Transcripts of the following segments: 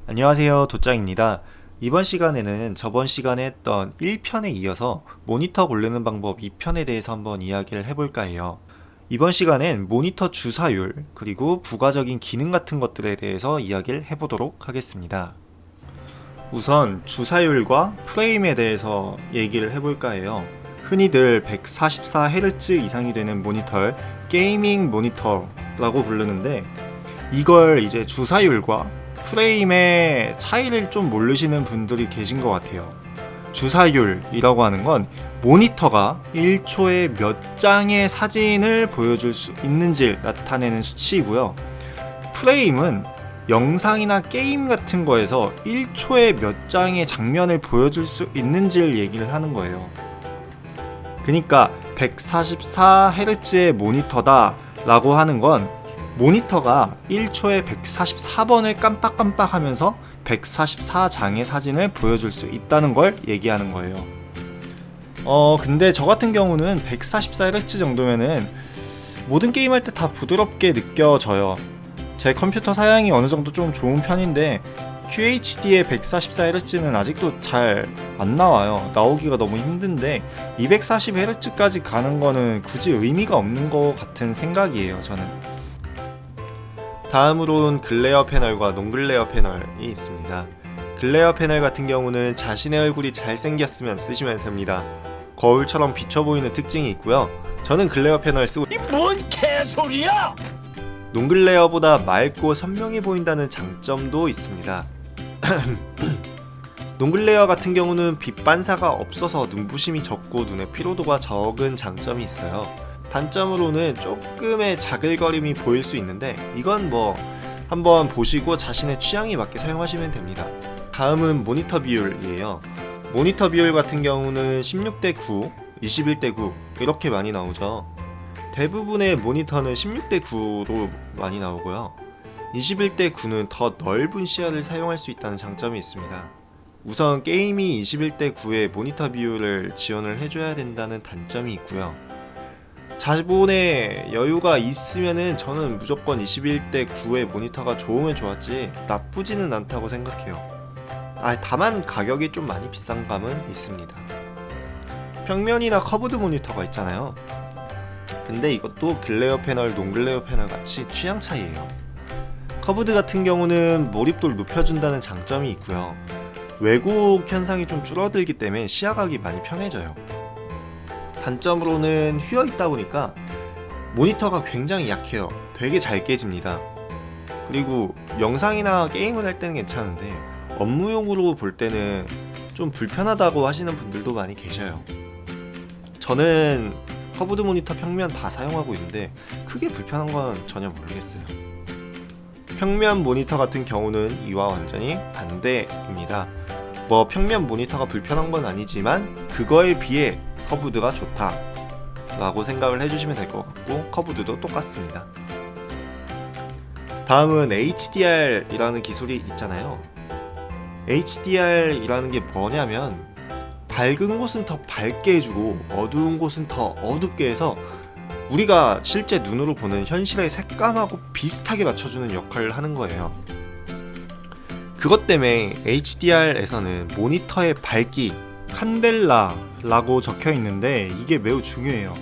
안녕하세요, 도짱입니다. 이번 시간에는 저번 시간에 했던 1편에 이어서 모니터 고르는 방법 2편에 대해서 한번 이야기를 해볼까 해요. 이번 시간엔 모니터 주사율, 그리고 부가적인 기능 같은 것들에 대해서 이야기를 해보도록 하겠습니다. 우선 주사율과 프레임에 대해서 얘기를 해볼까 해요. 흔히들 144Hz 이상이 되는 모니터를 게이밍 모니터라고 부르는데, 이걸 이제 주사율과 프레임의 차이를 좀 모르시는 분들이 계신 것 같아요. 주사율이라고 하는 건 모니터가 1초에 몇 장의 사진을 보여줄 수 있는지를 나타내는 수치이고요. 프레임은 영상이나 게임 같은 거에서 1초에 몇 장의 장면을 보여줄 수 있는지를 얘기를 하는 거예요. 그러니까 144Hz의 모니터다 라고 하는 건 모니터가 1초에 144번을 깜빡깜빡 하면서 144장의 사진을 보여줄 수 있다는 걸 얘기하는 거예요. 근데 저 같은 경우는 144Hz 정도면은 모든 게임할 때 다 부드럽게 느껴져요. 제 컴퓨터 사양이 어느 정도 좀 좋은 편인데 QHD의 144Hz는 아직도 잘 안 나와요. 나오기가 너무 힘든데 240Hz까지 가는 거는 굳이 의미가 없는 것 같은 생각이에요, 저는. 다음으로는 글레어 패널과 논글레어 패널이 있습니다. 글레어 패널 같은 경우는 자신의 얼굴이 잘생겼으면 쓰시면 됩니다. 거울처럼 비쳐 보이는 특징이 있고요. 저는 글레어 패널 쓰고 뭔 개소리야! 논글레어보다 맑고 선명해 보인다는 장점도 있습니다. 논글레어 같은 경우는 빛 반사가 없어서 눈부심이 적고 눈의 피로도가 적은 장점이 있어요. 단점으로는 조금의 자글거림이 보일 수 있는데 이건 뭐 한번 보시고 자신의 취향에 맞게 사용하시면 됩니다. 다음은 모니터 비율이에요. 모니터 비율 같은 경우는 16:9, 21:9 이렇게 많이 나오죠. 대부분의 모니터는 16:9로 많이 나오고요. 21:9는 더 넓은 시야를 사용할 수 있다는 장점이 있습니다. 우선 게임이 21:9의 모니터 비율을 지원을 해줘야 된다는 단점이 있고요. 자본의 여유가 있으면은 저는 무조건 21:9의 모니터가 좋으면 좋았지 나쁘지는 않다고 생각해요. 다만 가격이 좀 많이 비싼 감은 있습니다. 평면이나 커브드 모니터가 있잖아요. 근데 이것도 글레어 패널, 논글레어 패널 같이 취향 차이예요. 커브드 같은 경우는 몰입도를 높여준다는 장점이 있고요. 왜곡 현상이 좀 줄어들기 때문에 시야각이 많이 편해져요. 단점으로는 휘어있다 보니까 모니터가 굉장히 약해요. 되게 잘 깨집니다. 그리고 영상이나 게임을 할 때는 괜찮은데 업무용으로 볼 때는 좀 불편하다고 하시는 분들도 많이 계셔요. 저는 커브드 모니터 평면 다 사용하고 있는데 크게 불편한 건 전혀 모르겠어요. 평면 모니터 같은 경우는 이와 완전히 반대입니다. 뭐 평면 모니터가 불편한 건 아니지만 그거에 비해 커브드가 좋다 라고 생각을 해주시면 될 것 같고 커브드도 똑같습니다. 다음은 HDR 이라는 기술이 있잖아요. HDR 이라는 게 뭐냐면 밝은 곳은 더 밝게 해주고 어두운 곳은 더 어둡게 해서 우리가 실제 눈으로 보는 현실의 색감하고 비슷하게 맞춰주는 역할을 하는 거예요. 그것 때문에 HDR에서는 모니터의 밝기, 칸델라라고 적혀 있는데 이게 매우 중요해요.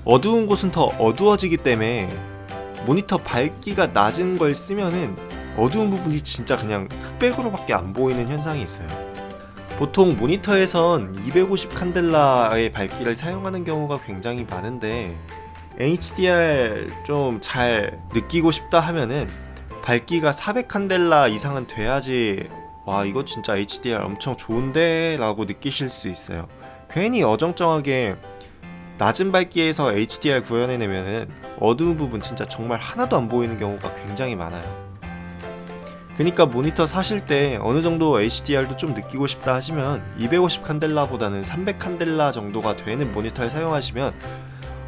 어두운 곳은 더 어두워지기 때문에 모니터 밝기가 낮은 걸 쓰면은 어두운 부분이 진짜 그냥 흑백으로밖에 안 보이는 현상이 있어요. 보통 모니터에선 250 칸델라의 밝기를 사용하는 경우가 굉장히 많은데 HDR 좀 잘 느끼고 싶다 하면은 밝기가 400 칸델라 이상은 돼야지 와 이거 진짜 HDR 엄청 좋은데 라고 느끼실 수 있어요. 괜히 어정쩡하게 낮은 밝기에서 HDR 구현해내면은 어두운 부분 진짜 정말 하나도 안 보이는 경우가 굉장히 많아요. 그러니까 모니터 사실 때 어느 정도 HDR도 좀 느끼고 싶다 하시면 250 칸델라보다는 300 칸델라 정도가 되는 모니터를 사용하시면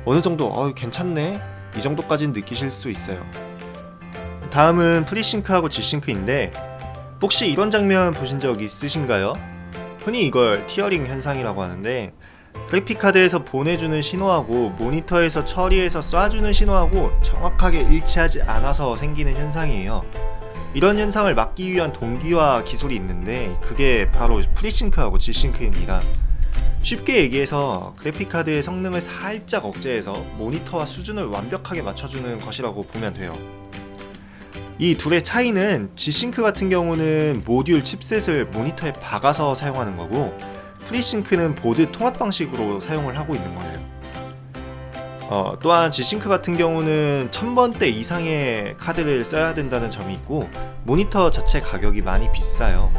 어느 정도 괜찮네 이 정도까지는 느끼실 수 있어요. 다음은 프리싱크하고 G싱크인데 혹시 이런 장면 보신 적 있으신가요? 흔히 이걸 티어링 현상이라고 하는데 그래픽카드에서 보내주는 신호하고 모니터에서 처리해서 쏴주는 신호하고 정확하게 일치하지 않아서 생기는 현상이에요. 이런 현상을 막기 위한 동기화 기술이 있는데 그게 바로 프리싱크하고 G싱크입니다. 쉽게 얘기해서 그래픽카드의 성능을 살짝 억제해서 모니터와 수준을 완벽하게 맞춰주는 것이라고 보면 돼요. 이 둘의 차이는 G싱크 같은 경우는 모듈 칩셋을 모니터에 박아서 사용하는 거고, 프리싱크는 보드 통합 방식으로 사용을 하고 있는 거예요. 또한 G싱크 같은 경우는 1000번대 이상의 카드를 써야 된다는 점이 있고, 모니터 자체 가격이 많이 비싸요.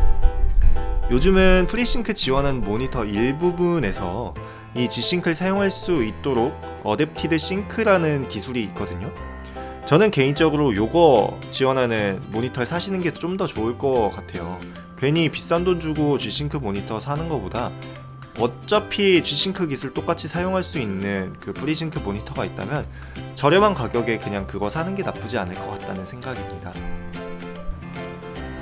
요즘은 프리싱크 지원하는 모니터 일부분에서 이 G싱크를 사용할 수 있도록 어댑티드 싱크라는 기술이 있거든요. 저는 개인적으로 요거 지원하는 모니터를 사시는 게 좀 더 좋을 것 같아요. 괜히 비싼 돈 주고 G싱크 모니터 사는 것보다 어차피 G싱크 기술 똑같이 사용할 수 있는 그 프리싱크 모니터가 있다면 저렴한 가격에 그냥 그거 사는 게 나쁘지 않을 것 같다는 생각입니다.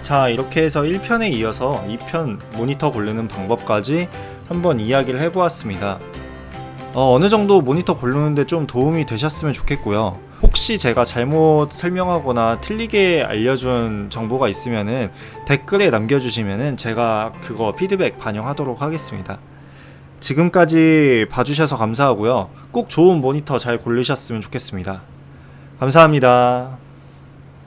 자, 이렇게 해서 1편에 이어서 2편 모니터 고르는 방법까지 한번 이야기를 해보았습니다. 어느 정도 모니터 고르는데 좀 도움이 되셨으면 좋겠고요. 혹시 제가 잘못 설명하거나 틀리게 알려준 정보가 있으면은 댓글에 남겨주시면은 제가 그거 피드백 반영하도록 하겠습니다. 지금까지 봐주셔서 감사하고요. 꼭 좋은 모니터 잘 고르셨으면 좋겠습니다. 감사합니다.